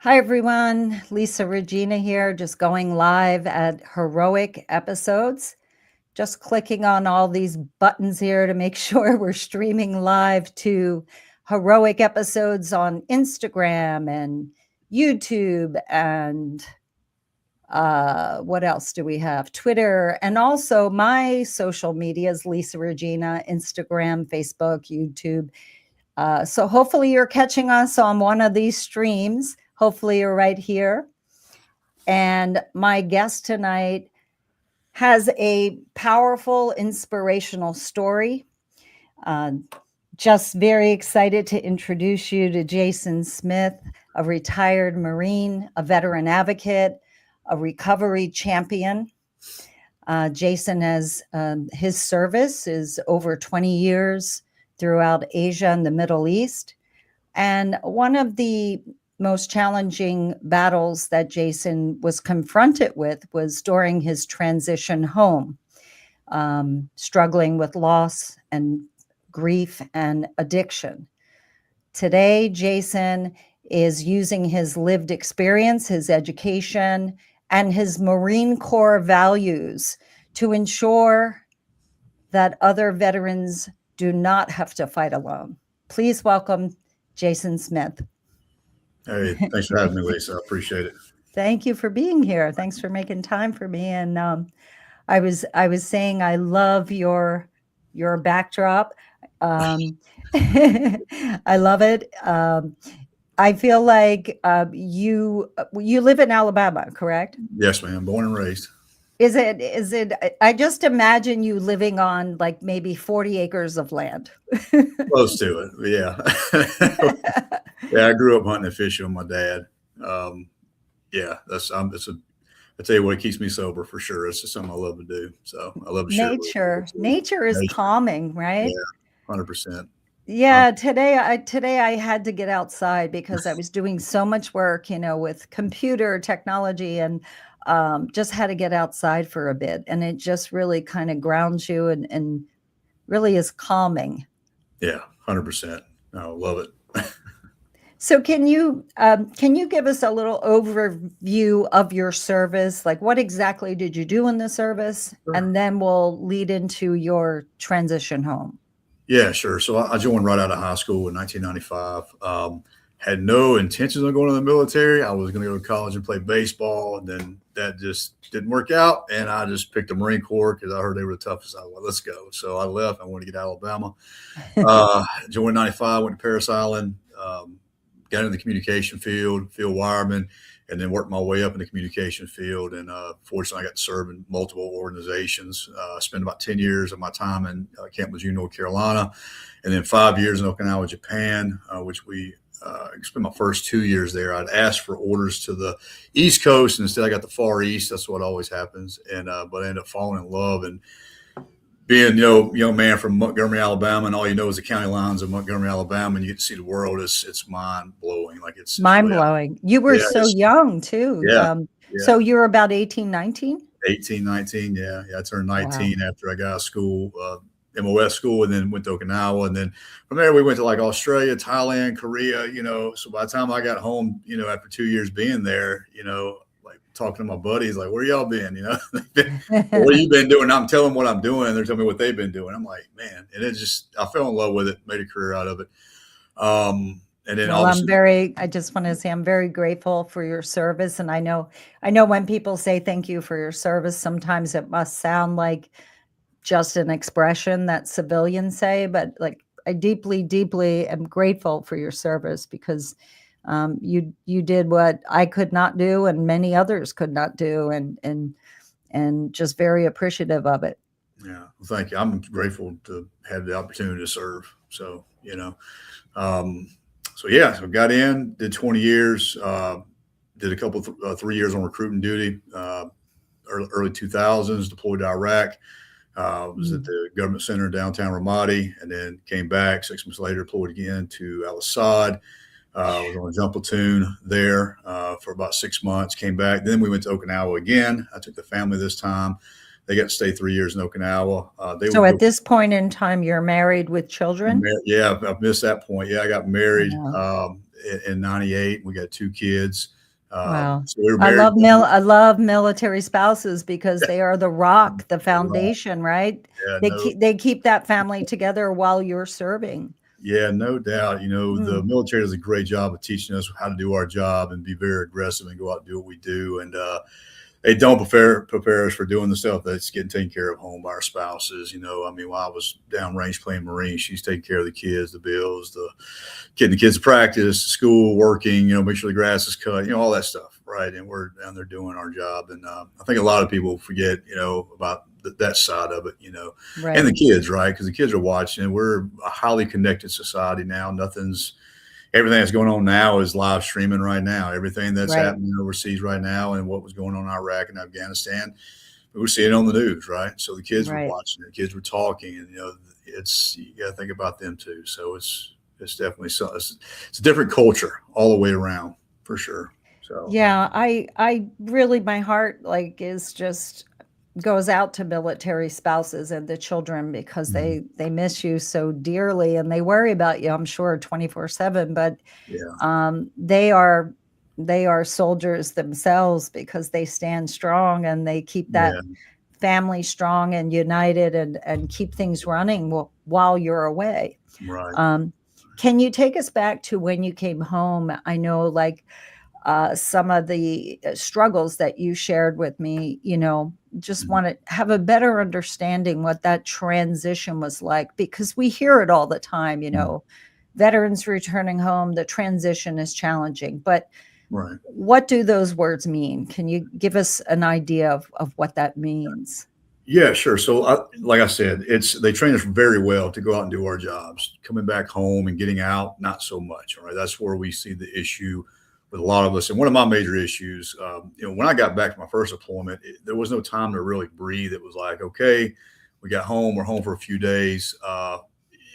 Hi, everyone. Lisa Regina here, just going live at Heroic Episodes. Just clicking on all these buttons here to make sure we're streaming live to Heroic Episodes on Instagram and YouTube and what else do we have? Twitter, and also my social media is Lisa Regina, Instagram, Facebook, YouTube. So hopefully you're catching us on one of these streams. Hopefully you're right here. And my guest tonight has a powerful, inspirational story. Just very excited to introduce you to Jason Smith, a retired Marine, a veteran advocate, a recovery champion. Jason has his service is over 20 years throughout Asia and the Middle East. And one of the most challenging battles that Jason was confronted with was during his transition home, struggling with loss and grief and addiction. Today, Jason is using his lived experience, his education, and his Marine Corps values to ensure that other veterans do not have to fight alone. Please welcome Jason Smith. Hey, thanks for having me, Lisa. I appreciate it. Thank you for being here. Thanks for making time for me. And I was saying I love your backdrop. I love it. I feel like you live in Alabama, correct? Yes, ma'am. Born and raised. Is it I just imagine you living on like maybe 40 acres of land. Close to it. Yeah. Yeah, I grew up hunting and fishing with my dad. Yeah, I tell you what, it keeps me sober for sure. It's just something I love to do. So I love to share it with Nature. you. Nature is Nature. calming, right? Yeah, 100%. Yeah, today I had to get outside because I was doing so much work, with computer technology and just had to get outside for a bit. And it just really kind of grounds you and really is calming. Yeah, 100%. I love it. So can you give us a little overview of your service? Like what exactly did you do in the service? Sure. And then we'll lead into your transition home. Yeah, sure. So I joined right out of high school in 1995. Had no intentions of going to the military. I was going to go to college and play baseball, and then that just didn't work out. And I just picked the Marine Corps because I heard they were the toughest. I went, let's go. So I left. I wanted to get out of Alabama. Joined 95, went to Paris Island, got into the communication field wireman, and then worked my way up in the communication field. And fortunately, I got to serve in multiple organizations. Spent about 10 years of my time in Camp Lejeune, North Carolina, and then 5 years in Okinawa, Japan, which we spent my first 2 years there. I'd asked for orders to the East Coast, and instead I got the Far East. That's what always happens. And but I ended up falling in love and being, young man from Montgomery, Alabama, and all you know is the county lines of Montgomery, Alabama, and you get to see the world. It's mind blowing. Like it's mind blowing. You were so young too. Yeah. So you were about 18, 19? 18, 19. Yeah. I turned 19 after I got out of school, MOS school, and then went to Okinawa. And then from there, we went to like Australia, Thailand, Korea, So by the time I got home, after 2 years being there, like talking to my buddies, like, where y'all been? What have you been doing? I'm telling them what I'm doing. And they're telling me what they've been doing. I'm like, man. And I fell in love with it, made a career out of it. And then I just want to say I'm very grateful for your service. And I know when people say thank you for your service, sometimes it must sound like just an expression that civilians say, but like I deeply, deeply am grateful for your service because you did what I could not do and many others could not do, and just very appreciative of it. Yeah, well, thank you. I'm grateful to have the opportunity to serve. So so got in, did 20 years, did a couple 3 years on recruiting duty, early 2000s, deployed to Iraq. Was at the government center in downtown Ramadi, and then came back 6 months later, deployed again to Al-Assad. Was on a jump platoon there for about 6 months, came back. Then we went to Okinawa again. I took the family this time. They got to stay 3 years in Okinawa. They So would at go. this point in time, you're married with children? Yeah, I've missed that point. Yeah, I got married Wow. in '98. We got 2 kids. Wow. So we were married. I love military spouses because they are the rock, the Right. foundation, right? Yeah, They keep that family together while you're serving. yeah, no doubt. The Mm, military does a great job of teaching us how to do our job and be very aggressive and go out and do what we do. And they don't prepare us for doing the stuff that's getting taken care of home by our spouses. I mean, while I was downrange playing Marine, she's taking care of the kids, the bills, getting the kids to practice, school, working, make sure the grass is cut, all that stuff. Right. And we're down there doing our job. And I think a lot of people forget, about that side of it, and right, the kids, right? Because the kids are watching. We're a highly connected society now. Everything that's going on now is live streaming right now. Everything that's right, happening overseas right now and what was going on in Iraq and Afghanistan, we were seeing it on the news, right? So the kids were right. watching it, the kids were talking, and you got to think about them too. So it's definitely it's a different culture all the way around for sure. So Yeah, I really, my heart is just goes out to military spouses and the children because mhm. they miss you so dearly and they worry about you, I'm sure, 24/7, but Yeah, they are soldiers themselves because they stand strong and they keep that yeah, family strong and united and keep things running while you're away. right. Um, can you take us back to when you came home? I know, some of the struggles that you shared with me, just Mhm. want to have a better understanding what that transition was like because we hear it all the time, Mhm. veterans returning home, the transition is challenging. But Right. what do those words mean? Can you give us an idea of what that means? Yeah, sure. So, like I said, they train us very well to go out and do our jobs. Coming back home and getting out, not so much. All right, that's where we see the issue with a lot of us. And one of my major issues, when I got back to my first deployment, there was no time to really breathe. It was like, okay, we got home. We're home for a few days,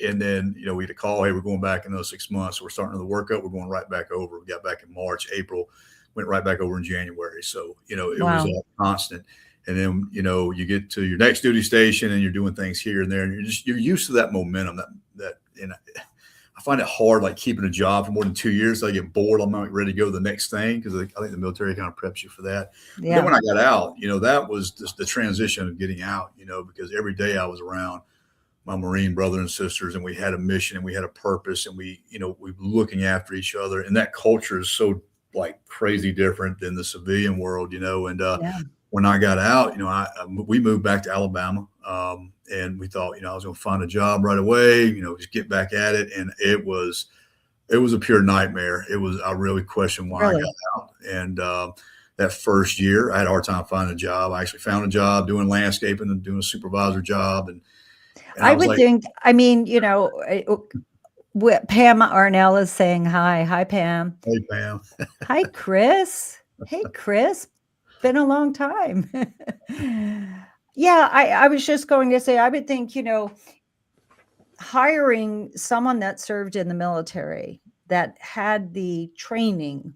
and then we had a call. Hey, we're going back in another 6 months. So we're starting the workup. We're going right back over. We got back in March, April, went right back over in January. So it was Wow. constant. And then you get to your next duty station and you're doing things here and there, and you're used to that momentum. And I find it hard, like keeping a job for more than 2 years. So I get bored. I'm not ready to go to the next thing because I think the military kind of preps you for that. But then Yeah. when I got out, that was just the transition of getting out. Because every day I was around my Marine brothers and sisters, and we had a mission and we had a purpose, and we were looking after each other. And that culture is so like crazy different than the civilian world, and Yeah. when I got out, we moved back to Alabama, and we thought, I was going to find a job right away, just get back at it, and it was a pure nightmare. I really questioned why I got Really. out, and that first year, I had a hard time finding a job. I actually found a job doing landscaping and doing a supervisor job, and I I was would like, think, I mean, Pam Arnell is saying hi. Hi, Pam. "Hey, Pam." Hi, Chris. Hey, Chris. Been a long time. Yeah, I was just going to say, I would think, hiring someone that served in the military that had the training,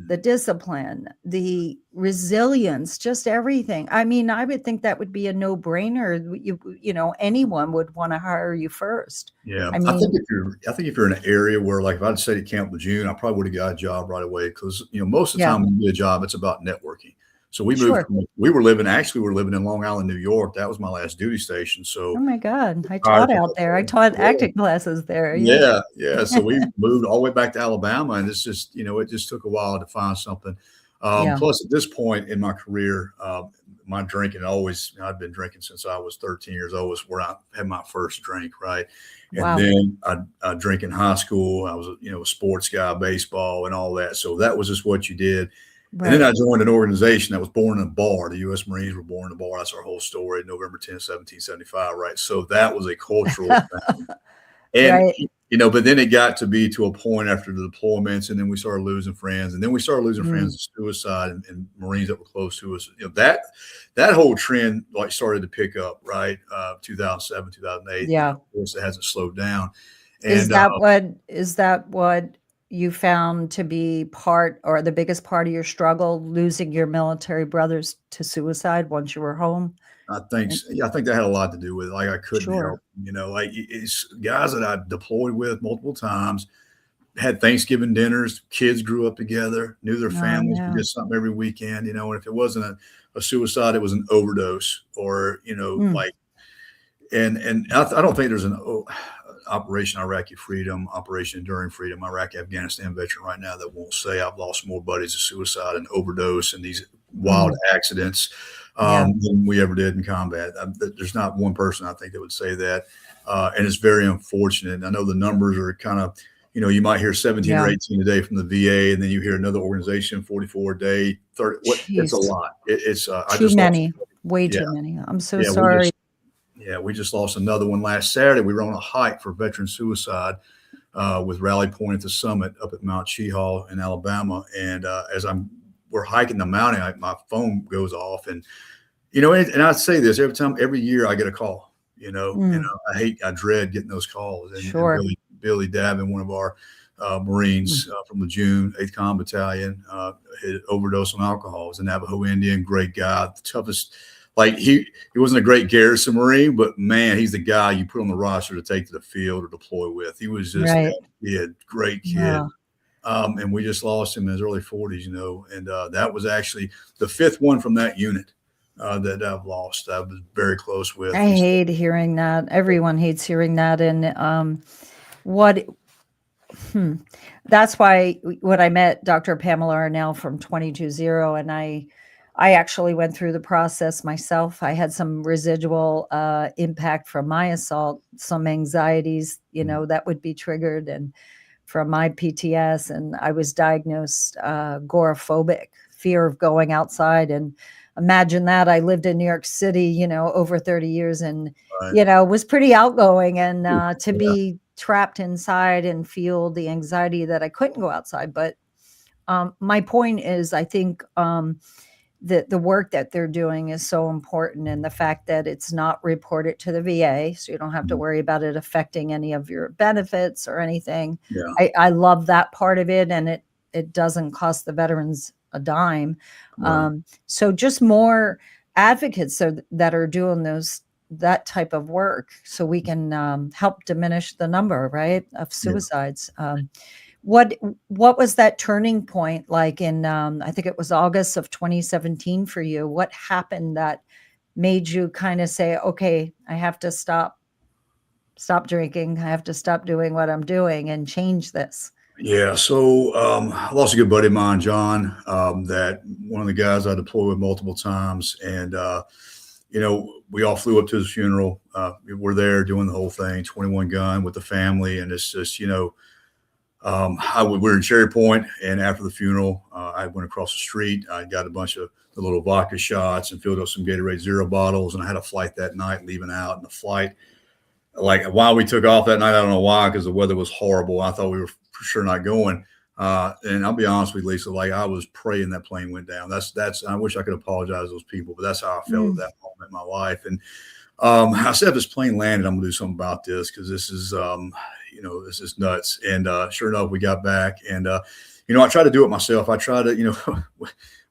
the Mhm. discipline, the resilience, just everything. I mean, I would think that would be a no-brainer. Anyone would want to hire you first. Yeah, I I think mean, if you're in an area where, like, if I'd stayed at Camp Lejeune, I probably would have got a job right away because most of the yeah, time when you get a job, it's about networking. So we moved. sure. We were living in Long Island, New York. That was my last duty station. Oh So my God. I prior taught to out there. I that, taught yeah, acting classes there. Yeah. yeah, yeah. So we moved all the way back to Alabama, and it's just, it just took a while to find something. Yeah. Plus, at this point in my career, my drinking always, I've been drinking since I was 13 years old, was where I had my first drink, right? And Wow. then I drink in high school. I was, a sports guy, baseball and all that. So that was just what you did. And then Right. I joined an organization that was born in a bar. The U.S. Marines were born in a bar. That's our whole story, November 10th, 1775, right? So that was a cultural thing. And, Right. but then it got to be to a point after the deployments, and then we started losing friends, and then we started losing Mm. friends to suicide and Marines that were close to us. That whole trend like started to pick up, right? 2007, 2008, Yeah. of course it hasn't slowed down. Is And that what you found to be part or the biggest part of your struggle, losing your military brothers to suicide once you were home? And Yeah, I think that had a lot to do with it. Like I couldn't help, sure. like it's guys that I deployed with multiple times, had Thanksgiving dinners, kids grew up together, knew their Oh, families. We yeah. did something every weekend, and if it wasn't a suicide, it was an overdose or, Mm, like, and I don't think there's an Operation Iraqi Freedom, Operation Enduring Freedom, Iraq Afghanistan veteran right now that won't say I've lost more buddies to suicide and overdose and these wild mm, accidents yeah. than we ever did in combat. There's not one person I think that would say that, and it's very unfortunate. I know the numbers are kind of, you might hear 17 or Yeah. 18 a day from the VA, and then you hear another organization 44 a day, 30. It's a Jeez. lot. It's I Too just lost. many. Way Yeah, too many. I'm so yeah, sorry. we just lost another one last Saturday. We were on a hike for veteran suicide with Rally Point at the summit up at Mount Cheahaw in Alabama. And as we're hiking the mountain, my phone goes off, and and I say this every year I get a call. And Mm, I dread getting those calls. And sure. Billy Davin, one of our Mm, Marines from the June 8th Com Battalion, had overdosed on alcohol. Was a Navajo Indian, great guy, the toughest. Like he wasn't a great garrison Marine, but man, he's the guy you put on the roster to take to the field or deploy with. He was just right. that kid, great kid. Oh, And we just lost him in his early 40s, and that was actually the fifth one from that unit that I've lost. I was very close with. I hate hearing that. Everyone hates hearing that. And what Hmm. That's why when I met Dr. Pamela Arnell from 220, and I actually went through the process myself. I had some residual impact from my assault, some anxieties, that would be triggered, and from my PTS, and I was diagnosed agoraphobic, fear of going outside. And imagine that I lived in New York City, over 30 years, and Right. was pretty outgoing, and to Yeah. be trapped inside and feel the anxiety that I couldn't go outside. But my point is, I think that the work that they're doing is so important, and the fact that it's not reported to the VA, so you don't have to Mhm. worry about it affecting any of your benefits or anything. Yeah. I love that part of it, and it doesn't cost the veterans a dime. Right. So just more advocates that are doing that type of work, so we can help diminish the number, right, of Yeah. suicides. What what was that turning point like in, I think it was August of 2017 for you? What happened that made you kinda say, "Okay, I have to stop drinking. I have to stop doing what I'm doing and change this." Yeah. So I lost a good buddy of mine, John, that one of the guys I deployed with multiple times. And, we all flew up to his funeral. We were there doing the whole thing, 21 gun with the family. And it's just, we were in Cherry Point, and after the funeral, I went across the street. I got a bunch of the little vodka shots and filled up some Gatorade Zero bottles. And I had a flight that night leaving out. And the flight, like while we took off that night, I don't know why, because the weather was horrible. I thought we were for sure not going. And I'll be honest with you, Lisa, like I was praying that plane went down. I wish I could apologize to those people, but that's how I felt at Mm, that moment in my life. And I said, if this plane landed, I'm gonna do something about this, because this is nuts. And sure enough, we got back, and I try to do it myself. I try to,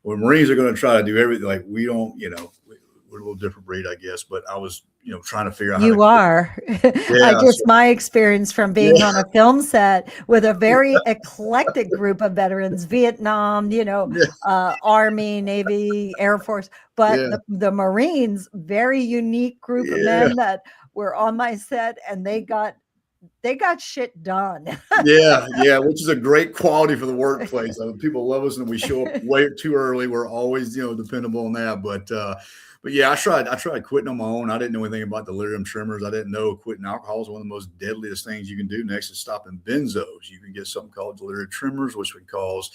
when Marines are going to try to do everything, like we don't, we're a little different breed, I guess. But I was, trying to figure out how to you quit. are. I Yeah, just my experience from being yeah, on a film set with a very eclectic group of veterans, Vietnam, yeah, Army, Navy, Air Force, but yeah, the Marines, very unique group of yeah. men that were on my set, and they got shit done. Yeah, yeah, which is a great quality for the workplace. People love us, and we show up way too early. We're always, dependable on that. But yeah, I tried quitting on my own. I didn't know anything about delirium tremors. I didn't know quitting alcohol is one of the most deadliest things you can do. Next to stopping benzos, you can get something called delirium tremors, which would cause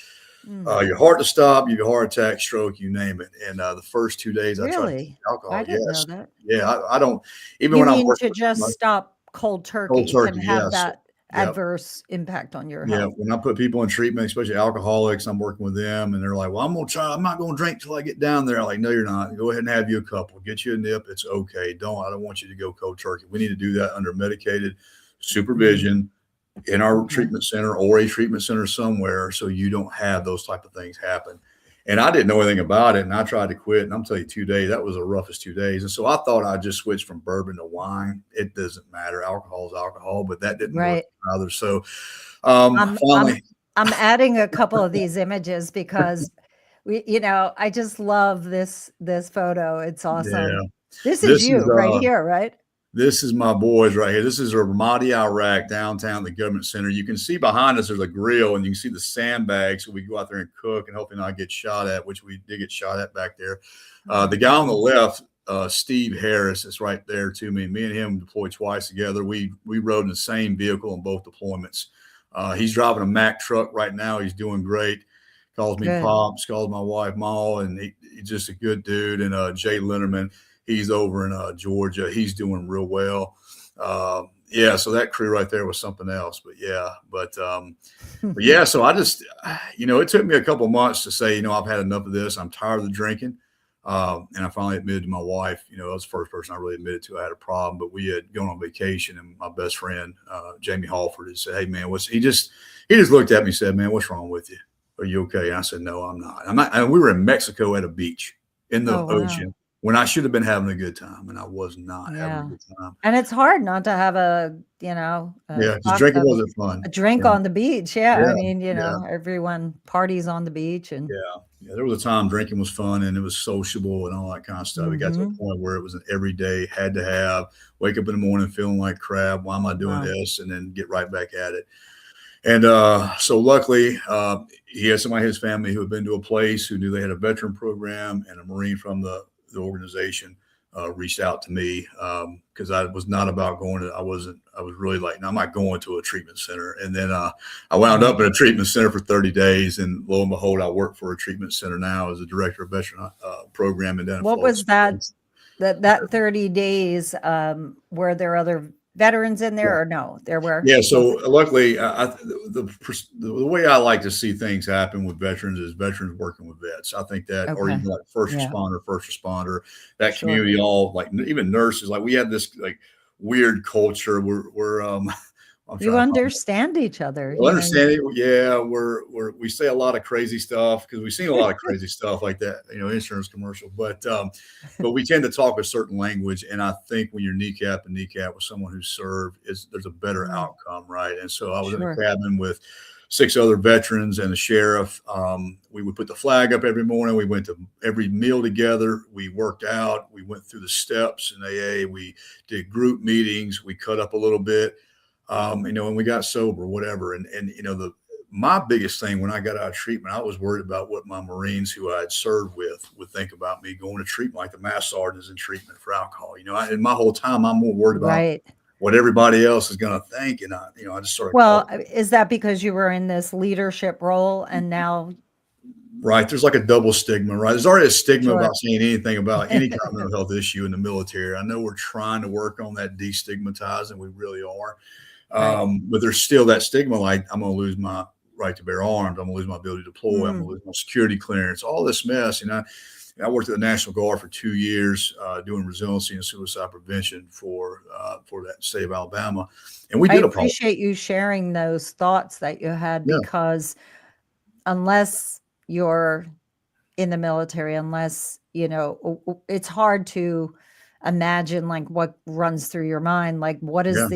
Mm, your heart to stop, you have a heart attack, stroke, you name it. And the first 2 days I tried to quit really? I alcohol. didn't know Yes, that. yeah, I don't, even You when I'm mean working to with just my stop cold cold turkey turkey, and have yes, that yep. adverse impact on your Yeah, health? when I put people in treatment, especially alcoholics, I'm working with them, and they're like, "Well, I'm not gonna drink till I get down there." I'm like, "No, you're not. Go ahead and have you a couple. Get you a nip. It's okay. I don't want you to go cold turkey. We need to do that under medicated Mhm. supervision, in our Okay. treatment center or a treatment center somewhere, so you don't have those type of things happen. And I didn't know anything about it, and I tried to quit. And I'm telling you, 2 days, that was the roughest 2 days. And so I thought I'd just switch from bourbon to wine. It doesn't matter. Alcohol is alcohol, but that didn't work Right. either. So I'm I'm finally, I'm adding a couple of these images because I just love this photo. It's yeah, awesome. This is this you is right here, right? this is my boys right here. This is Ramadi, Iraq, downtown, the government center. You can see behind us, there's a grill, and you can see the sandbags. So we go out there and cook and hopefully not get shot at, which we did get shot at back there. Oh The guy on the no. left, Steve Harris, is right there to me. Me and him deployed twice together. We rode in the same vehicle on both deployments. He's driving a Mack truck right now. He's doing great. Calls me Good. Pops, calls my wife Ma, and he's just a good dude. And Jay Linderman, he's over in Georgia. He's doing real well. Yeah, so that crew right there was something else. But yeah, so I just, it took me a couple months to say, I've had enough of this. I'm tired of the drinking. And I finally admitted to my wife, that was the first person I really admitted to I had a problem. But we had gone on vacation, and my best friend, Jamie Halford, had said, "Hey man, he just looked at me and said, 'Man, what's wrong with you? Are you okay?' And I said, 'No, I'm not.' And we were in Mexico at a beach in the Oh wow. ocean when I should have been having a good time, and I was not having a Yeah. good time. And it's hard not to have Yeah, because drinking wasn't a fun. drink Yeah, on the beach. Yeah. yeah, I mean, yeah. everyone parties on the beach and Yeah. Yeah. There was a time drinking was fun and it was sociable and all that kind of stuff. It got to a mhm. point where it was an everyday, had to have, wake up in the morning feeling like crap. Why am I doing Wow. this? And then get right back at it. And so luckily, he had somebody in his family who had been to a place who knew they had a veteran program, and a Marine from the organization reached out to me because I was not about going to, I was really like, no, I'm not going to a treatment center. And then I wound Right. up in a treatment center for 30 days. And lo and behold, I work for a treatment center now as a director of veteran programming down in What Florida. was that 30 days, were there other veterans in there or no? There were? Yeah, so Okay. luckily, the way I like to see things happen with veterans is veterans working with vets. I think that, or Okay. even like Yeah, first responder, that sure. community, all like even nurses. Like we have this like weird culture. We're I'm You trying to find understand each other, well, understanding, yeah, we say a lot of crazy stuff because we've seen a lot of crazy stuff like that, insurance commercial. But we tend to talk a certain language, and I think when you're kneecap and kneecap with someone who served, there's a better Mm, outcome, right? And so I was in a sure. cabin with 6 other veterans and the sheriff. We would put the flag up every morning. We went to every meal together. We worked out. We went through the steps in AA. We did group meetings. We cut up a little bit and we got sober, whatever. And my biggest thing when I got out of treatment, I was worried about what my Marines who I had served with would think about me going to treatment, like the mass sergeant is in treatment for alcohol. And my whole time, I'm more worried about Right. what everybody else is going to think. And I just started Well, calling. is that because you were in this leadership role and now Right. There's like a double stigma, right? There's already a stigma sure. about saying anything about any kind of mental health issue in the military. I know we're trying to work on that destigmatizing. We really are. Right. But there's still that stigma like I'm going to lose my right to bear arms. I'm going to lose my ability to deploy. I'm going to Mm. lose my security clearance, all this mess. I worked at the National Guard for 2 years doing resiliency and suicide prevention for that state of Alabama. And we I did a problem. appreciate you sharing those thoughts that you had Yeah. because unless you're in the military, unless, it's hard to imagine like what runs through your mind. Like, Yeah.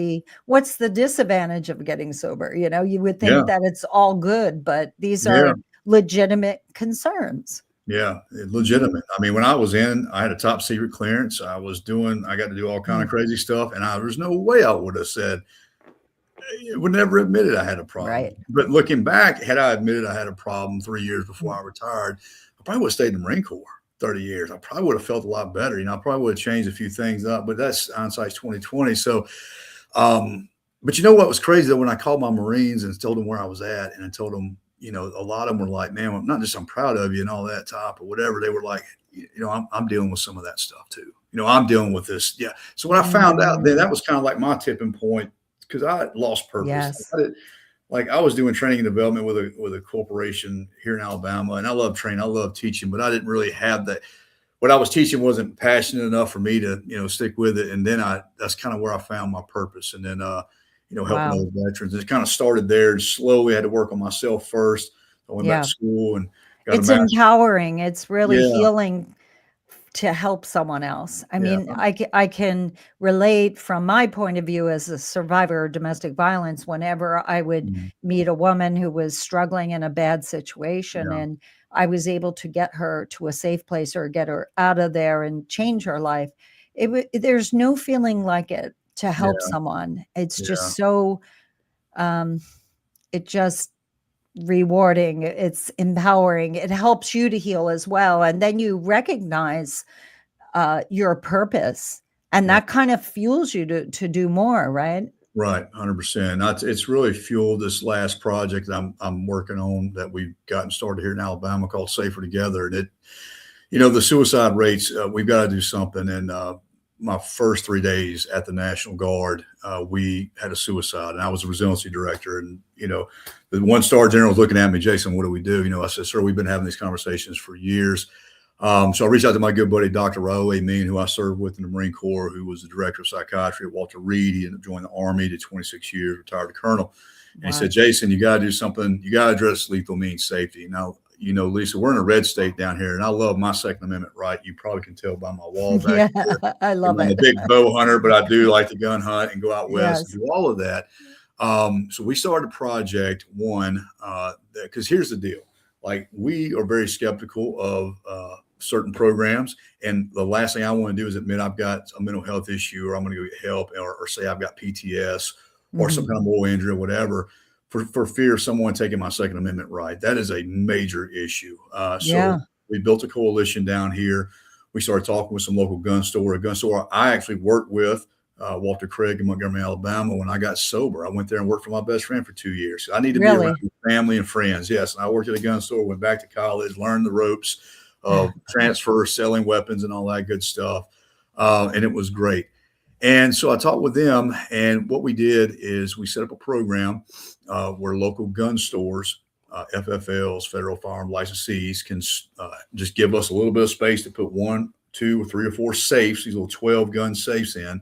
what's the disadvantage of getting sober? You would Yeah. think that it's all good, but these Yeah. are legitimate concerns. Yeah, Mhm. legitimate. I mean, when I was in, I had a top secret clearance. I got to do all kind of Mm, crazy stuff. And there's no way I would have said, would never admitted I had a problem. right. But looking back, had I admitted I had a problem 3 years before I retired, I probably would have stayed in the Marine Corps 30 years. I probably would have felt a lot better. I probably would have changed a few things up, but that's hindsight's 2020. So, but you know what was crazy though, when I called my Marines and told them where I was at, and I told them, a lot of them were like, "Man, I'm proud of you and all that type or whatever." They were like, I'm dealing with some of that stuff too. I'm dealing with this. Yeah. So when I found out, then that Mm, was kind of like my tipping point because I lost purpose. yes. Like I was doing training and development with a corporation here in Alabama, and I love training, I love teaching, but I didn't really have that. What I was teaching wasn't passionate enough for me to stick with it. And then that's kind of where I found my purpose. And then helping Wow. other veterans. It kind of started there. Slowly, I had to work on myself first. I went back to Yeah. school and got a It's master's. empowering. It's really Yeah, healing to help someone else. I yeah, mean, I can relate from my point of view as a survivor of domestic violence whenever I would mhm, meet a woman who was struggling in a bad situation yeah, and I was able to get her to a safe place or get her out of there and change her life. There's no feeling like it to help yeah, someone. It's yeah. just so um it just rewarding, it's empowering, it helps you to heal as well, and then you recognize, your purpose, and Yeah. that kind of fuels you to do more, right? Right, 100%. It's really fueled this last project that I'm working on that we've gotten started here in Alabama called Safer Together. And the suicide rates, we've got to do something. And my first 3 days at the National Guard, we had a suicide, and I was the resiliency director. And the one-star general was looking at me, Jason, what do we do? I said, sir, we've been having these conversations for years. So I reached out to my good buddy, Dr. Raul Amin, who I served with in the Marine Corps, who was the director of psychiatry at Walter Reed. He ended up joining the Army, did 26 years, retired a colonel. And he Wow. said, Jason, you got to do something. You got to address lethal means safety. Now, Lisa, we're in a red state down here, and I love my Second Amendment right. You probably can tell by my wall back Yeah, here. I love I'm a it. big bow hunter, but I do like to gun hunt and go out west and Yes. do all of that. So we started a project one, because here's the deal. Like, we are very skeptical of certain programs. And the last thing I want to do is admit I've got a mental health issue, or I'm going to go get help, or say I've got PTS or some Mhm. kind of moral injury or whatever, for fear of someone taking my Second Amendment right. That is a major issue. So Yeah. we built a coalition down here. We started talking with some local a gun store I actually worked with, Walter Craig in Montgomery, Alabama. When I got sober, I went there and worked for my best friend for 2 years. I need to be around Really? family and friends. Yes. And I worked at a gun store, went back to college, learned the ropes of transfer, selling weapons, and all that good stuff. And it was great. And so I talked with them, and what we did is we set up a program where local gun stores, FFLs, federal firearm licensees, can just give us a little bit of space to put one, two, or three, or four safes, these little 12 gun safes in.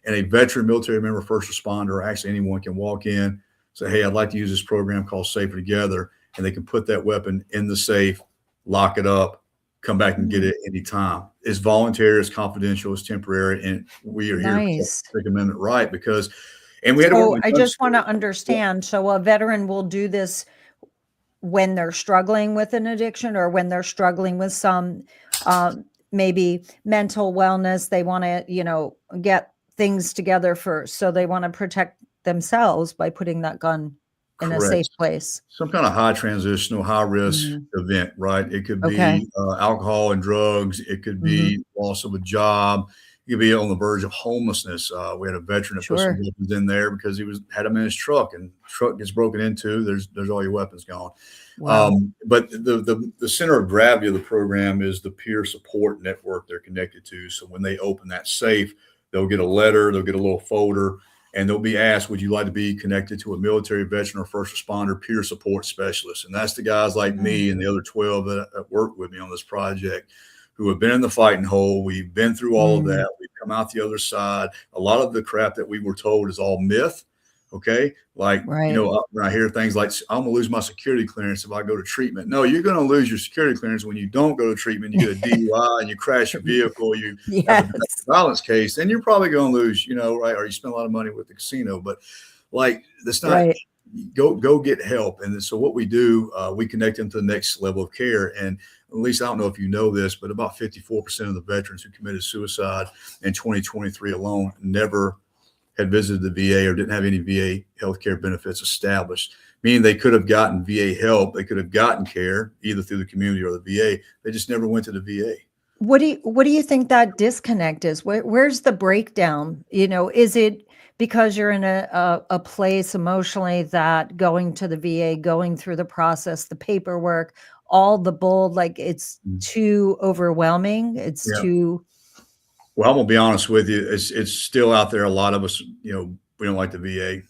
And a veteran, military member, first responder, or actually anyone can walk in, say, hey, I'd like to use this program called Safer Together. And they can put that weapon in the safe, lock it up, come back and get Mm, it anytime. It's voluntary, it's confidential, it's temporary, and we are here to protect nice. the Second Amendment right because, and we had to work So with I gun just wanna stores. Yeah, understand, so a veteran will do this when they're struggling with an addiction or when they're struggling with some maybe mental wellness, they want to get things together first, so they want to protect themselves by putting that gun in a safe correct. place. Some kind of high transitional, high risk Mhm. event, right? It could Okay. be alcohol and drugs. It could Hmm. be loss of a job. You could be on the verge of homelessness. We had a veteran that put some Sure. weapons in there because he had them in his truck, and truck gets broken into. There's all your weapons gone. Wow. But the center of gravity of the program is the peer support network they're connected to. So when they open that safe, they'll get a letter, they'll get a little folder, and they'll be asked, would you like to be connected to a military veteran or first responder peer support specialist? And that's the guys like Mm. me and the other 12 that work with me on this project who have been in the fighting hole. We've been through all of Mm. that. We've come out the other side. A lot of the crap that we were told is all myth. Okay. Like, Right. when I hear things like, I'm going to lose my security clearance if I go to treatment. No, you're going to lose your security clearance when you don't go to treatment. You get a DUI and you crash your vehicle, you have a domestic Yes. violence case, then you're probably going to lose, right? Or you spend a lot of money with the casino. But like, that's not, Right. go get help. And so what we do, we connect them to the next level of care. And at least I don't know if you know this, but about 54% of the veterans who committed suicide in 2023 alone never had visited the VA or didn't have any VA healthcare benefits established, meaning they could have gotten VA help. They could have gotten care either through the community or the VA. They just never went to the VA. What do you think that disconnect is? Where's the breakdown? Is it because you're in a place emotionally that going to the VA, going through the process, the paperwork, all the bull, like it's Mm. too overwhelming? It's Yeah. too Well, I'm gonna be honest with you. It's still out there. A lot of us, we don't like the VA.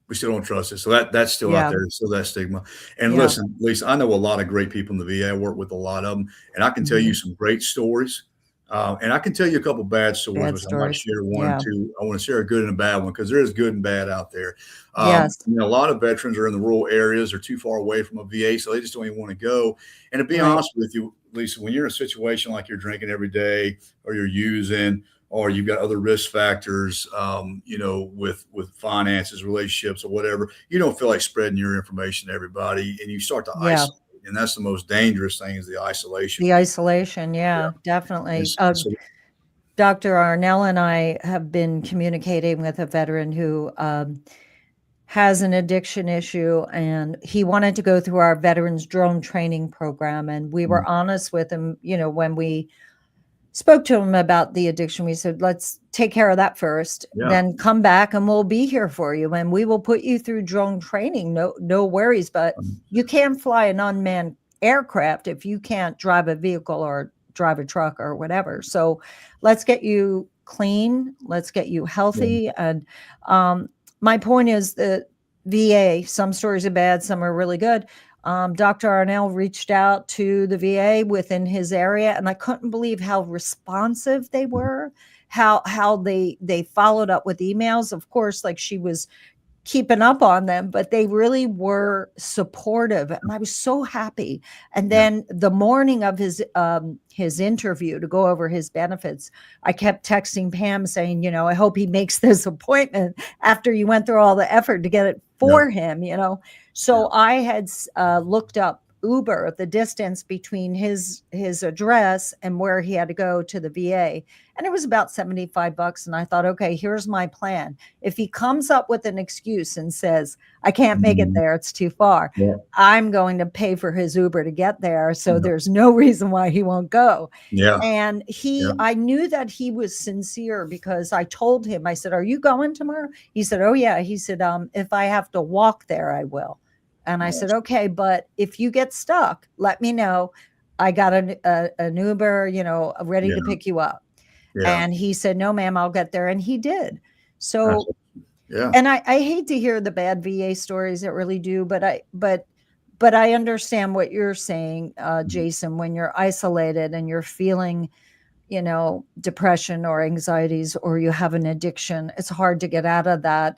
We still don't trust it. So that's still out yeah, there. There's still that stigma. And yeah. listen, Lisa, I know a lot of great people in the VA. I work with a lot of them, and I can tell you Mhm. some great stories. And I can tell you a couple bad stories, Bad which I might stories. share one or Yeah. two. I want to share a good and a bad one because there is good and bad out there. Yes. A lot of veterans are in the rural areas or too far away from a VA, so they just don't even want to go. And to be Right. honest with you, Lisa, when you're in a situation like you're drinking every day or you're using, or you've got other risk factors, with finances, relationships, or whatever, you don't feel like spreading your information to everybody, and you start to Yeah. isolate. And that's the most dangerous thing is the isolation. The isolation. Yeah. Yeah, definitely. So, Dr. Arnell and I have been communicating with a veteran who has an addiction issue, and he wanted to go through our veterans drone training program. And we were honest with him, when we spoke to him about the addiction. We said, let's take care of that first, yeah. then come back and we'll be here for you. And we will put you through drone training. No worries. But you can't fly an unmanned aircraft if you can't drive a vehicle or drive a truck or whatever. So let's get you clean. Let's get you healthy. Yeah. And my point is that VA, some stories are bad, some are really good. Dr. Arnell reached out to the VA within his area, and I couldn't believe how responsive they were, how they followed up with emails. Of course, like she was keeping up on them, but they really were supportive, and I was so happy. And then the morning of his interview to go over his benefits, I kept texting Pam saying, I hope he makes this appointment after you went through all the effort to get it for him. So I had looked up Uber, the distance between his address and where he had to go to the VA. And it was about $75. And I thought, okay, here's my plan. If he comes up with an excuse and says, I can't make it there, it's too far, I'm going to pay for his Uber to get there. So there's no reason why he won't go. Yeah. And I knew that he was sincere because I told him, I said, are you going tomorrow? He said, oh yeah. He said, if I have to walk there, I will. And I said, okay, but if you get stuck, let me know. I got an Uber, ready to pick you up. Yeah. And he said, no, ma'am, I'll get there. And he did. So, yeah. And I hate to hear the bad VA stories, it really do. But I understand what you're saying, Jason, when you're isolated and you're feeling, depression or anxieties, or you have an addiction, it's hard to get out of that,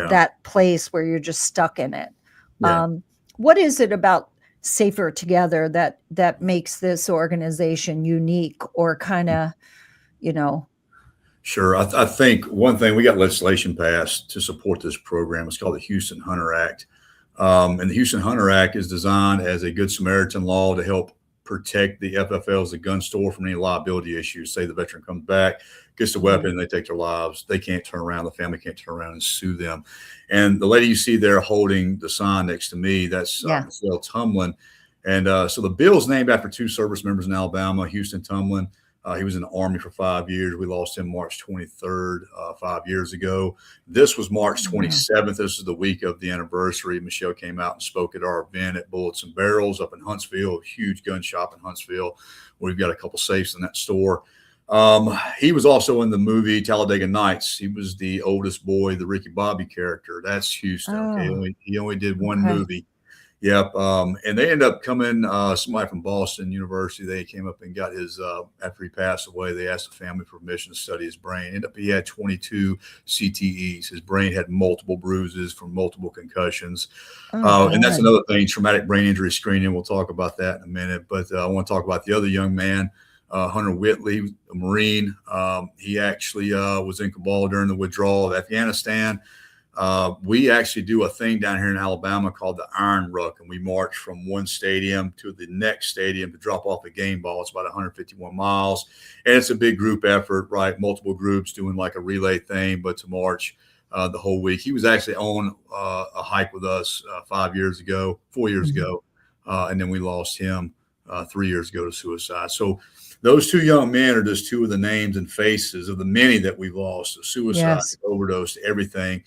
that place where you're just stuck in it. What is it about Safer Together that makes this organization unique or kind of, Sure. I think one thing, we got legislation passed to support this program. It's called the Houston Hunter Act. And the Houston Hunter Act is designed as a Good Samaritan law to help protect the FFLs, the gun store, from any liability issues. Say the veteran comes back, gets the weapon, they take their lives. They can't turn around. The family can't turn around and sue them. And the lady you see there holding the sign next to me, that's Michelle Tumlin. And so the bill is named after two service members in Alabama, Houston Tumlin. He was in the Army for 5 years. We lost him March 23rd, 5 years ago. This was March 27th. This is the week of the anniversary. Michelle came out and spoke at our event at Bullets and Barrels up in Huntsville, a huge gun shop in Huntsville. We've got a couple safes in that store. He was also in the movie Talladega Nights. He was the oldest boy, the Ricky Bobby character. That's Houston. Okay? He only did one movie. Yep. And they ended up coming, somebody from Boston University, they came up and got his, after he passed away, they asked the family for permission to study his brain. Ended up, he had 22 CTEs. His brain had multiple bruises from multiple concussions. And that's another thing, traumatic brain injury screening. We'll talk about that in a minute, but I want to talk about the other young man, Hunter Whitley, a Marine. He actually was in Kabul during the withdrawal of Afghanistan. We actually do a thing down here in Alabama called the Iron Ruck, and we march from one stadium to the next stadium to drop off a game ball. It's about 151 miles, and it's a big group effort, right? Multiple groups doing like a relay thing, but to march the whole week. He was actually on a hike with us 4 years ago, and then we lost him 3 years ago to suicide. So those two young men are just two of the names and faces of the many that we've lost: suicide, overdose, everything.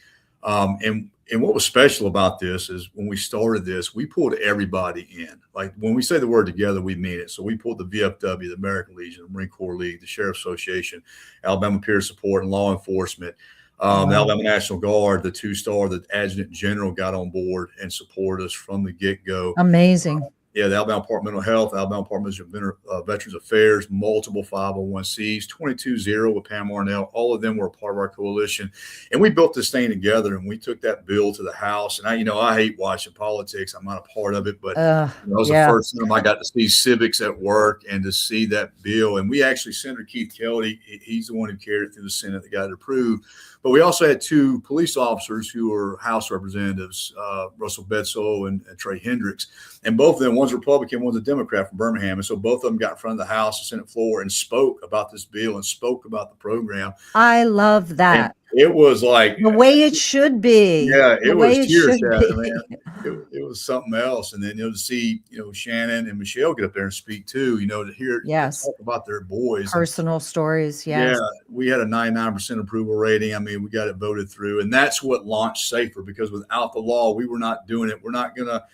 And what was special about this is when we started this, we pulled everybody in. Like when we say the word together, we mean it. So we pulled the VFW, the American Legion, the Marine Corps League, the Sheriff's Association, Alabama Peer Support and Law Enforcement, the Alabama National Guard, the two-star, the Adjutant General got on board and supported us from the get-go. Amazing. Yeah, the Alabama Department of Mental Health, Alabama Department of Veterans Affairs, multiple 501Cs, 22-0 with Pam Arnell. All of them were a part of our coalition. And we built this thing together, and we took that bill to the House. And I hate watching politics. I'm not a part of it, but that was the Yeah. first time I got to see civics at work and to see that bill. And we actually, Senator Keith Kelly, he's the one who carried it through the Senate that got it approved. But we also had two police officers who were House representatives, Russell Bedsoe and Trey Hendricks. And both of them, one's Republican, one's a Democrat from Birmingham. And so both of them got in front of the House and Senate floor and spoke about this bill and spoke about the program. I love that. And it was like the way it should be. Yeah, it was tears, man. It It was something else. And then, to see, Shannon and Michelle get up there and speak too, to hear talk about their boys. Personal stories. Yes. Yeah, we had a 99% approval rating. I mean, we got it voted through, and that's what launched SAFER, because without the law, we were not doing it. We're not gonna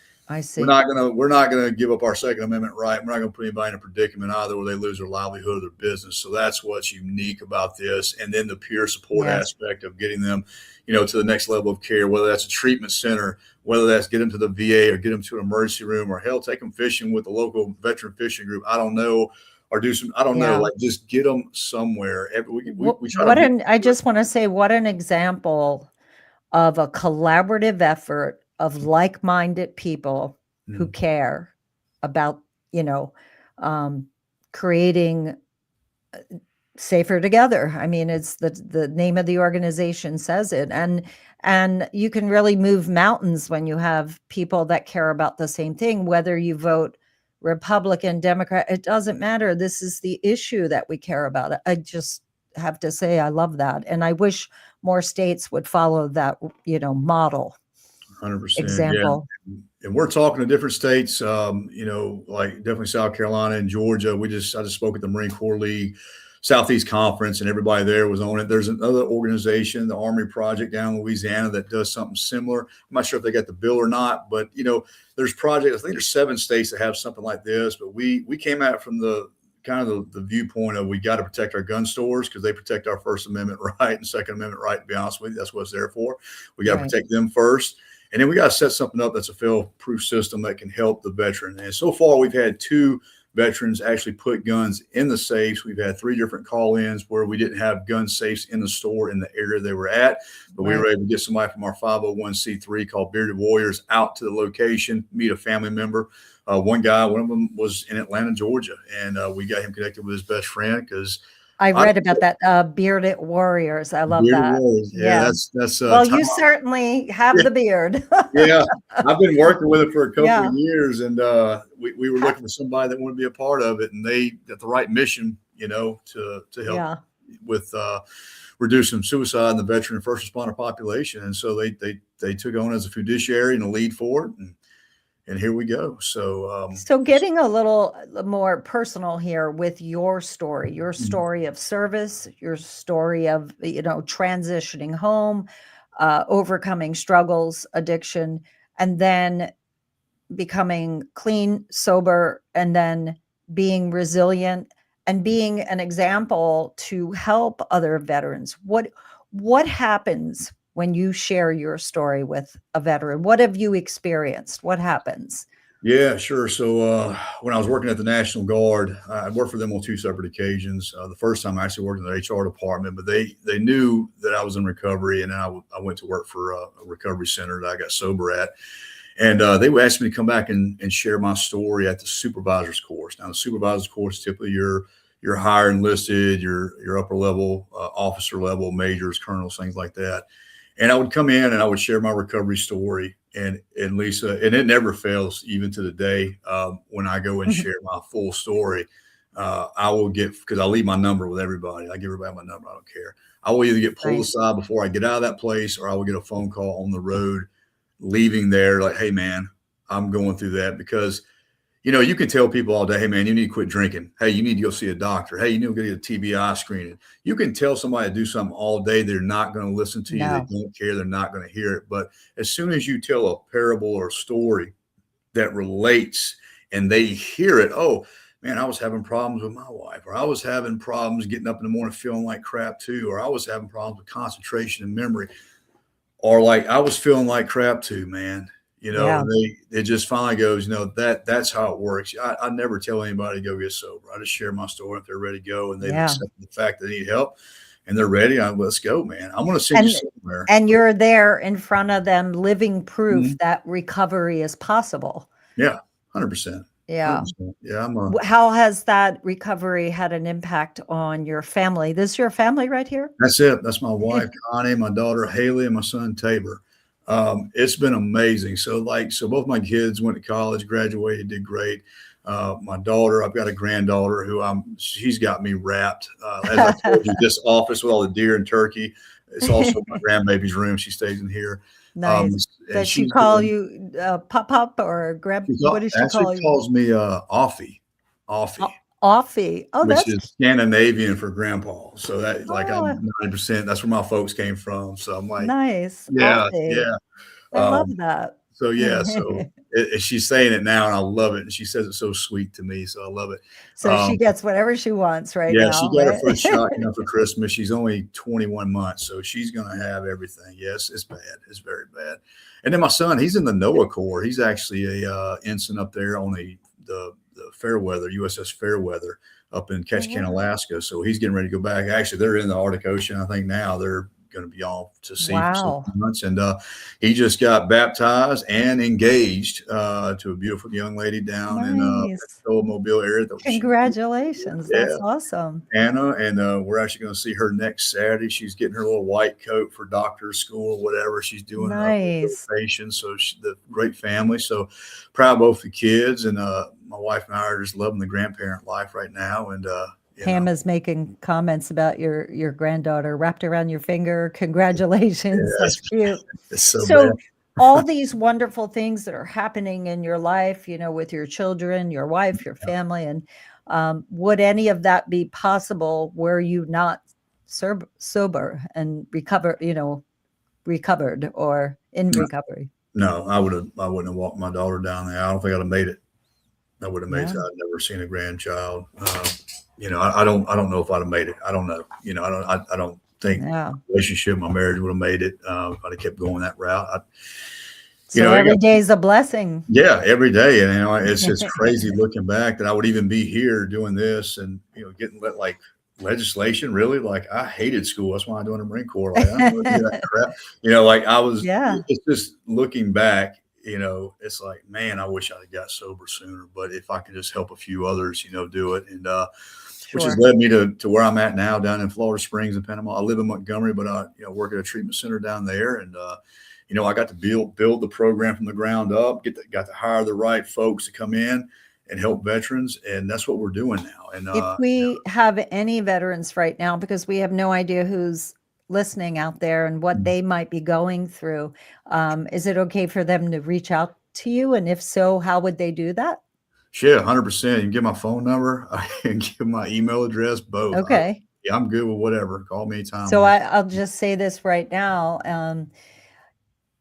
give up our Second Amendment right. We're not gonna put anybody in a predicament either where they lose their livelihood or their business. So that's what's unique about this. And then the peer support aspect of getting them, to the next level of care, whether that's a treatment center, whether that's get them to the VA or get them to an emergency room, or hell, take them fishing with the local veteran fishing group. I don't know. Or do some, I don't know, like just get them somewhere. We try I just want to say, what an example of a collaborative effort of like-minded people who care about, creating SAFER together. I mean, it's the name of the organization says it. And you can really move mountains when you have people that care about the same thing, whether you vote Republican, Democrat, it doesn't matter. This is the issue that we care about. I just have to say, I love that. And I wish more states would follow that, model. 100%. Example. Yeah. And we're talking to different states, like definitely South Carolina and Georgia. I just spoke at the Marine Corps League Southeast Conference, and everybody there was on it. There's another organization, the Army Project down in Louisiana, that does something similar. I'm not sure if they got the bill or not, but there's projects. I think there's 7 states that have something like this. But we came at it from the kind of the viewpoint of, we got to protect our gun stores because they protect our First Amendment right and Second Amendment right. To be honest with you, that's what it's there for. We got to protect them first. And then we got to set something up that's a fail-proof system that can help the veteran. And so far, we've had 2 veterans actually put guns in the safes. We've had 3 different call-ins where we didn't have gun safes in the store in the area they were at, but we were able to get somebody from our 501c3 called Bearded Warriors out to the location, meet a family member. One of them was in Atlanta, Georgia, and we got him connected with his best friend because I read about that, Bearded Warriors. I love that. Warriors. Yeah, that's well, you certainly have the beard. Yeah, I've been working with it for a couple of years, and we were looking for somebody that wanted to be a part of it, and they got the right mission, to help with reducing suicide in the veteran and first responder population. And so they took on as a fiduciary and a lead for it, and here we go. So getting a little more personal here with your story of service, your story of, transitioning home, overcoming struggles, addiction, and then becoming clean, sober, and then being resilient and being an example to help other veterans. What happens when you share your story with a veteran? What have you experienced? What happens? Yeah, sure. So when I was working at the National Guard, I worked for them on 2 separate occasions. The first time I actually worked in the HR department, but they knew that I was in recovery, and then I went to work for a recovery center that I got sober at. And they would ask me to come back and share my story at the supervisor's course. Now, the supervisor's course, typically you're higher enlisted, your upper level, officer level, majors, colonels, things like that. And I would come in and I would share my recovery story. And Lisa, and it never fails, even to the day, when I go and share my full story, I will get, because I leave my number with everybody. I give everybody my number. I don't care. I will either get pulled aside before I get out of that place, or I will get a phone call on the road leaving there, like, hey, man, I'm going through that. Because, you can tell people all day, hey, man, you need to quit drinking. Hey, you need to go see a doctor. Hey, you need to go get a TBI screening. You can tell somebody to do something all day. They're not going to listen to you. They don't care. They're not going to hear it. But as soon as you tell a parable or a story that relates and they hear it, oh, man, I was having problems with my wife, or I was having problems getting up in the morning feeling like crap too, or I was having problems with concentration and memory, or like I was feeling like crap too, man. Yeah. it just finally goes, that's how it works. I never tell anybody to go get sober. I just share my story if they're ready to go and they've Yeah. accepted the fact they need help and they're ready. Let's go, man. I'm going to send you And somewhere. and you're there in front of them, living proof Mhm. that recovery is possible. Yeah, 100%. Yeah. 100%. Yeah, How has that recovery had an impact on your family? This is your family right here? that's it. That's my wife, Connie, my daughter, Haley, and my son, Tabor. It's been amazing. So both my kids went to college, graduated, did great. My daughter, I've got a granddaughter she's got me wrapped. As I told you, this office with all the deer and turkey. It's also my grandbaby's room. She stays in here. Nice. And Does she she's call doing, you Pop or she what does she actually call you? calls me Offie. Offie. Oh, Which that's is Scandinavian for grandpa. So that like I'm oh, 90%, that's where my folks came from. So I'm like, nice. yeah, Offie. yeah. I love Um, that. so yeah, so she's saying it now and I love it. And she says it so sweet to me. So I love it. So she gets whatever she wants right Yeah, she now, got her right? first shot for Christmas. She's only 21 months, so she's gonna have everything. Yes, it's bad. It's very bad. And then my son, he's in the NOAA Corps. He's actually a ensign up there on the Fairweather, USS Fairweather, up in Oh, Ketchikan, wow. Alaska. So he's getting ready to go back. Actually, they're in the Arctic Ocean. I think now they're going to be off to sea for 6 Wow. months. And he just got baptized and engaged to a beautiful young lady down in Nice. the Mobile area. Congratulations. Yeah, That's awesome. Anna, and we're actually going to see her next Saturday. She's getting her little white coat for doctor's school or whatever. She's doing Nice. rotation. So the great family. So proud of both the kids, and my wife and I are just loving the grandparent life right now. And Pam is making comments about your granddaughter wrapped around your finger. Congratulations. yeah, That's cute. it's so bad. So all these wonderful things that are happening in your life, with your children, your wife, your family, and would any of that be possible were you not sober and recovered or in recovery? No, I wouldn't have walked my daughter down there. I don't think I'd have made it. I would have made it. Yeah. I'd never seen a grandchild. I don't know if I'd have made it. I don't know. I don't think Yeah. relationship, my marriage would have made it. If I'd have kept going that route. So every day is a blessing. Yeah, every day. And it's just crazy looking back that I would even be here doing this and getting like legislation. Really, like I hated school. That's why I joined the Marine Corps. Like I don't want to do that crap. Like I was. Yeah. It's just looking back. It's like, man, I wish I had got sober sooner. But if I could just help a few others, do it, and which has led me to where I'm at now, down in Florida Springs and Panama. I live in Montgomery, but I work at a treatment center down there, and I got to build the program from the ground up. Got to hire the right folks to come in and help veterans, and that's what we're doing now. And if we have any veterans right now, because we have no idea who's listening out there and what they might be going through, is it okay for them to reach out to you? And if so, how would they do that? Sure, 100%. You can get my phone number. I can give my email address, both. Okay. I'm good with whatever. Call me anytime. So I'll just say this right now.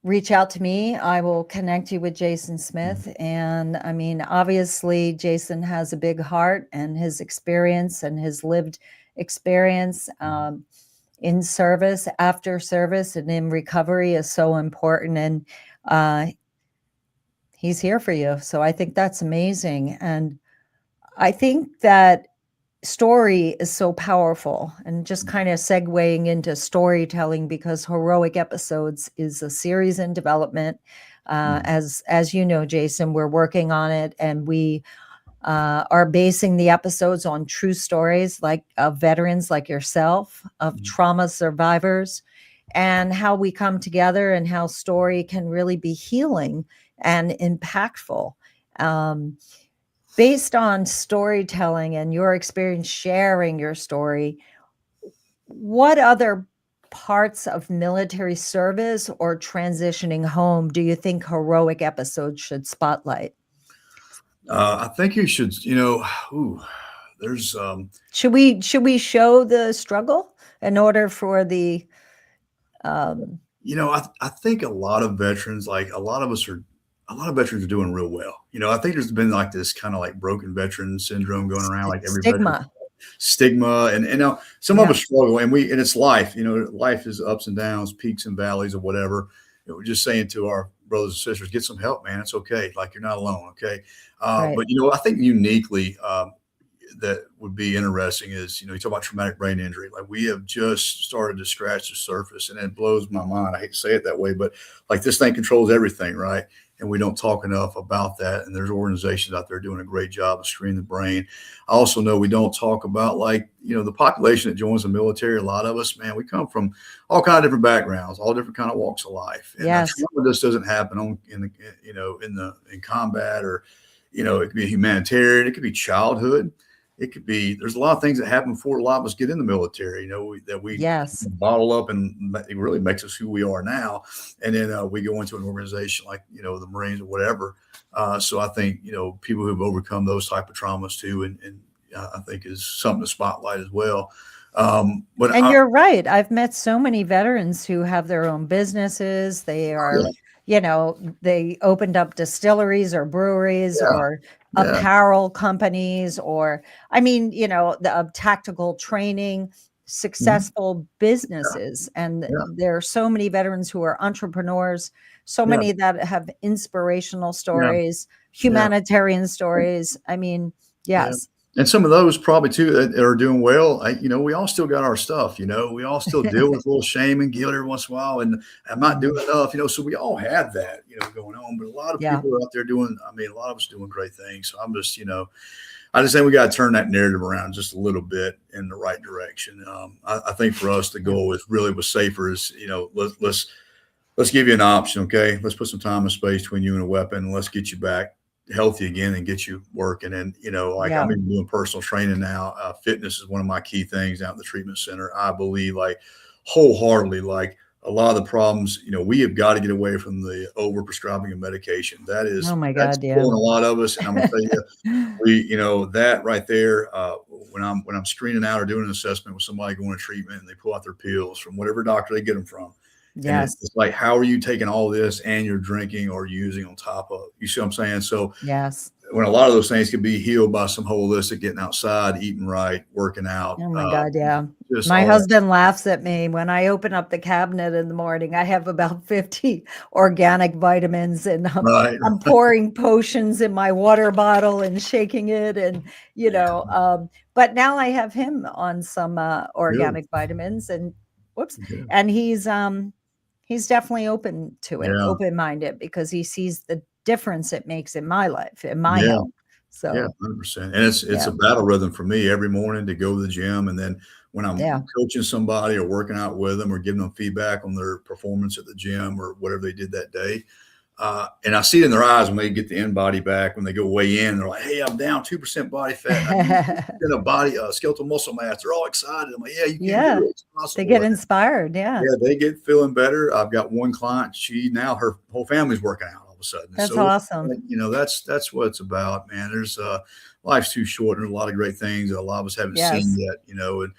Reach out to me. I will connect you with Jason Smith. And I mean, obviously, Jason has a big heart, and his experience and his lived experience in service, after service, and in recovery is so important. And he's here for you. So I think that's amazing. And I think that story is so powerful, and just kind of segueing into storytelling, because Heroic Episodes is a series in development. As you know, Jason, we're working on it, and we are basing the episodes on true stories of veterans like yourself, of trauma survivors, and how we come together and how story can really be healing and impactful. Based on storytelling and your experience sharing your story, what other parts of military service or transitioning home do you think Heroic Episodes should spotlight? I think you should, there's Should we show the struggle in order for the I think a lot of veterans, a lot of veterans are doing real well. I think there's been like this kind of like broken veteran syndrome going around, like every stigma, and some of us struggle, and it's life. Life is ups and downs, peaks and valleys, or whatever. we're just saying to our brothers and sisters, get some help, man. It's okay. Like, you're not alone. Okay. Right. But I think uniquely, that would be interesting is, you talk about traumatic brain injury. Like, we have just started to scratch the surface, and it blows my mind. I hate to say it that way, but like, this thing controls everything, right? And we don't talk enough about that. And there's organizations out there doing a great job of screening the brain. I also know we don't talk about, like, the population that joins the military. A lot of us, man, we come from all kind of different backgrounds, all different kind of walks of life. And Yes. trauma just doesn't happen in combat, or, it could be humanitarian, it could be childhood. It could be, there's a lot of things that happen before a lot of us get in the military, that we Yes. bottle up, and it really makes us who we are now. And then we go into an organization like, the Marines or whatever. So I think, people who've overcome those type of traumas too, and I think is something to spotlight as well. But And you're right. I've met so many veterans who have their own businesses. They are, they opened up distilleries or breweries yeah, or yeah, apparel companies, or, I mean, the tactical training, mhm, successful businesses. And yeah, there are so many veterans who are entrepreneurs, so yeah, many that have inspirational yeah, stories, yeah, humanitarian stories. I mean, yeah. yes. And some of those probably too that are doing well. We all still got our stuff. We all still deal with a little shame and guilt every once in a while, and I'm not doing Mhm. enough. So we all have that, going on. But a lot of Yeah. people are out there doing. I mean, a lot of us doing great things. So I'm just, I just think we got to turn that narrative around just a little bit in the right direction. I think for us, the Yeah. goal is really was safer. Is, let's give you an option. Okay, let's put some time and space between you and a weapon, and let's get you back healthy again and get you working. And like, I'm Yeah. even doing personal training now. Fitness is one of my key things out in the treatment center. I believe, like, wholeheartedly, like, a lot of the problems, we have got to get away from the over prescribing of medication. Oh my That's God. Yeah. killing a lot of us. And I'm gonna tell you, that right there, when I'm screening out or doing an assessment with somebody going to treatment, and they pull out their pills from whatever doctor they get them from, and Yes. it's like, how are you taking all this and you're drinking or using on top of? You see what I'm saying? So Yes. when a lot of those things can be healed by some holistic, getting outside, eating right, working out, Oh my God, yeah. just My all that. husband laughs at me when I open up the cabinet in the morning. I have about 50 organic vitamins, and Right. I'm pouring potions in my water bottle and shaking it, and Yeah. but now I have him on some Good. organic vitamins, and whoops, Good. and he's definitely open to it, Yeah. open-minded, because he sees the difference it makes in my life, in my Yeah. health. Yeah, So, 100%. And it's yeah, a battle rhythm for me every morning to go to the gym. And then when yeah. I'm coaching somebody or working out with them or giving them feedback on their performance at the gym or whatever they did that day. And I see it in their eyes when they get the in body back, when they go weigh in, they're like, "Hey, I'm down 2% body fat. I need 2% of body, skeletal muscle mass." They're all excited. I'm like, "Yeah, you can do Yeah, it. It's they possible." get inspired, yeah. Yeah, they get feeling better. I've got one client, her whole family's working out all of a sudden. That's So, awesome. that's what it's about, man. There's life's too short. There's a lot of great things that a lot of us haven't seen Yes. yet, and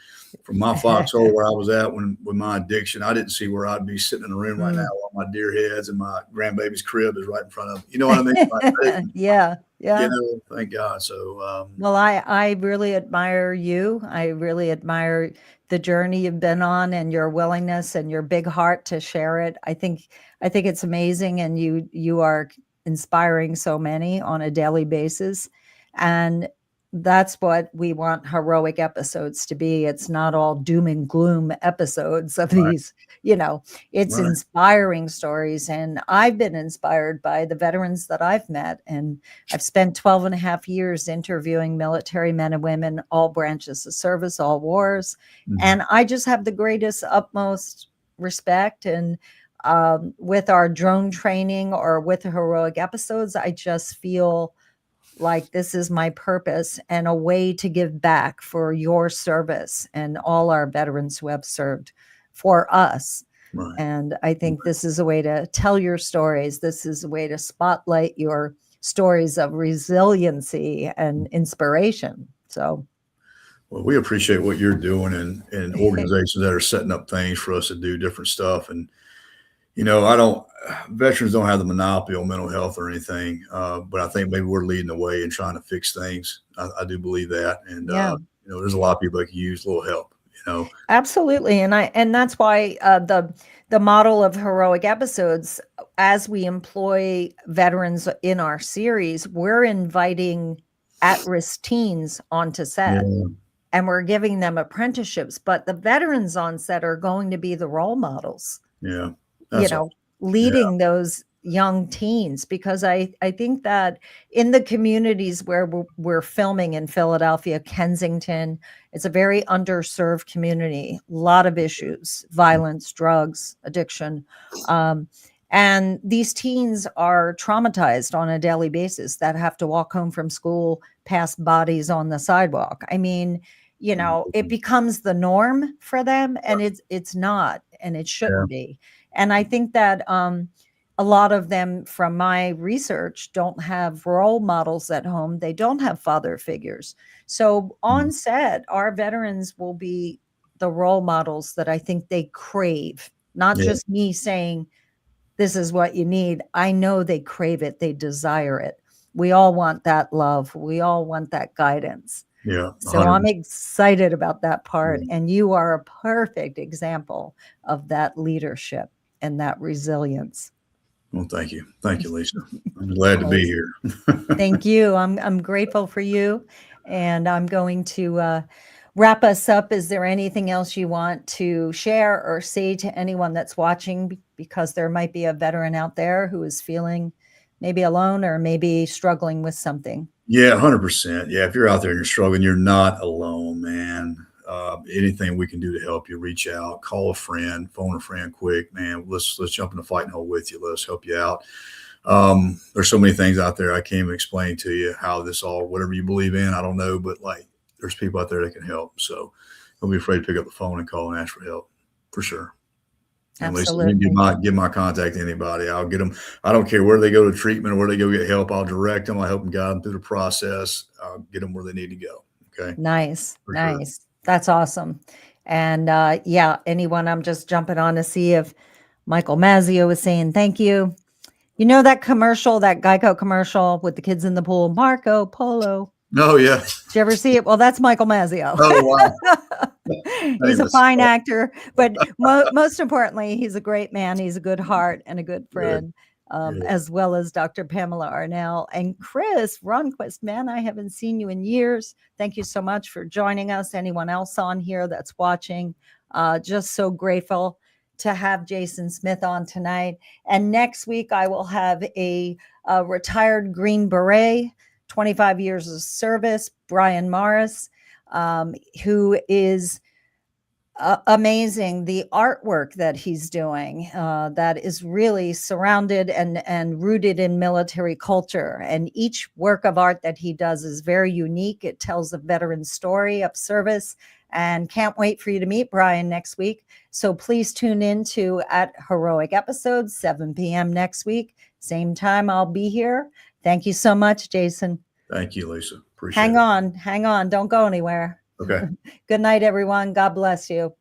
from my foxhole where I was at with my addiction, I didn't see where I'd be sitting in a room right now Mm. while my deer heads and my grandbaby's crib is right in front of me. You know what I mean? Like, Yeah, yeah. thank God. So, Well, I really admire you. I really admire the journey you've been on, and your willingness and your big heart to share it. I think it's amazing, and you are inspiring so many on a daily basis. And that's what we want heroic episodes to be. It's not all doom and gloom episodes of right, these, you know, it's right. inspiring stories. And I've been inspired by the veterans that I've met. And I've spent 12 and a half years interviewing military men and women, all branches of service, all wars. Mhm. And I just have the greatest, utmost respect. And with our drone training or with the heroic episodes, I just feel like this is my purpose and a way to give back for your service and all our veterans who have served for us. Right. And I think this is a way to tell your stories. This is a way to spotlight your stories of resiliency and inspiration. So, Well, we appreciate what you're doing, and organizations that are setting up things for us to do different stuff. And I don't, veterans don't have the monopoly on mental health or anything, but I think maybe we're leading the way in trying to fix things. I do believe that. And, yeah, there's a lot of people that can use a little help, You know, Absolutely. And that's why the model of heroic episodes, as we employ veterans in our series, we're inviting at-risk teens onto set yeah, and we're giving them apprenticeships, but the veterans on set are going to be the role models, yeah, you that's all. know, leading those young teens, because I think that in the communities where we're filming in Philadelphia, Kensington, it's a very underserved community, a lot of issues, violence, drugs, addiction. Um, and these teens are traumatized on a daily basis that have to walk home from school past bodies on the sidewalk. I mean, it becomes the norm for them, and it's not, and it Yeah, shouldn't be. And I think that a lot of them, from my research, don't have role models at home. They don't have father figures. So on mm, set, our veterans will be the role models that I think they crave, not yeah, just me saying, this is what you need. I know they crave it, they desire it. We all want that love, we all want that guidance. yeah, So I'm 100%. excited about that part. Yeah. And you are a perfect example of that leadership and that resilience. Well, thank you, Lisa. I'm glad to be Always. here. Thank you. I'm grateful for you. And I'm going to wrap us up. Is there anything else you want to share or say to anyone that's watching? Because there might be a veteran out there who is feeling maybe alone or maybe struggling with something. Yeah, 100%. Yeah, if you're out there and you're struggling, you're not alone, man. Anything we can do to help you, reach out, call a friend, phone a friend quick, man. Let's jump in the fighting hole with you. Let's help you out. There's so many things out there I can't even explain to you how this all, whatever you believe in, I don't know, but like there's people out there that can help. So don't be afraid to pick up the phone and call and ask for help, for sure. And Lisa, you can Absolutely. give my contact to anybody. I'll get them. I don't care where they go to treatment or where they go get help. I'll direct them. I'll help them guide them through the process. I'll get them where they need to go. Okay, Nice. for sure. Nice. That's awesome. And yeah, anyone, I'm just jumping on to see if Michael Mazzio is saying thank you. You know that commercial, that Geico commercial with the kids in the pool, Marco Polo. Oh yeah. Did you ever see it? Well, that's Michael Mazzio. Oh wow. He's a Famous. fine actor, but most importantly, he's a great man. He's a good heart and a good Good. friend, Good. as well as Dr. Pamela Arnell and Chris Ronquist. Man, I haven't seen you in years. Thank you so much for joining us. Anyone else on here that's watching, just so grateful to have Jason Smith on tonight. And next week, I will have a retired Green Beret, 25 years of service, Brian Morris, who is amazing. The artwork that he's doing, that is really surrounded and rooted in military culture. And each work of art that he does is very unique. It tells a veteran story of service. And can't wait for you to meet Brian next week. So please tune in to at Heroic Episodes, 7 p.m. next week. Same time, I'll be here. Thank you so much, Jason. Thank you, Lisa. Appreciate Hang it. on. Hang on. Don't go anywhere. Okay. Good night, everyone. God bless you.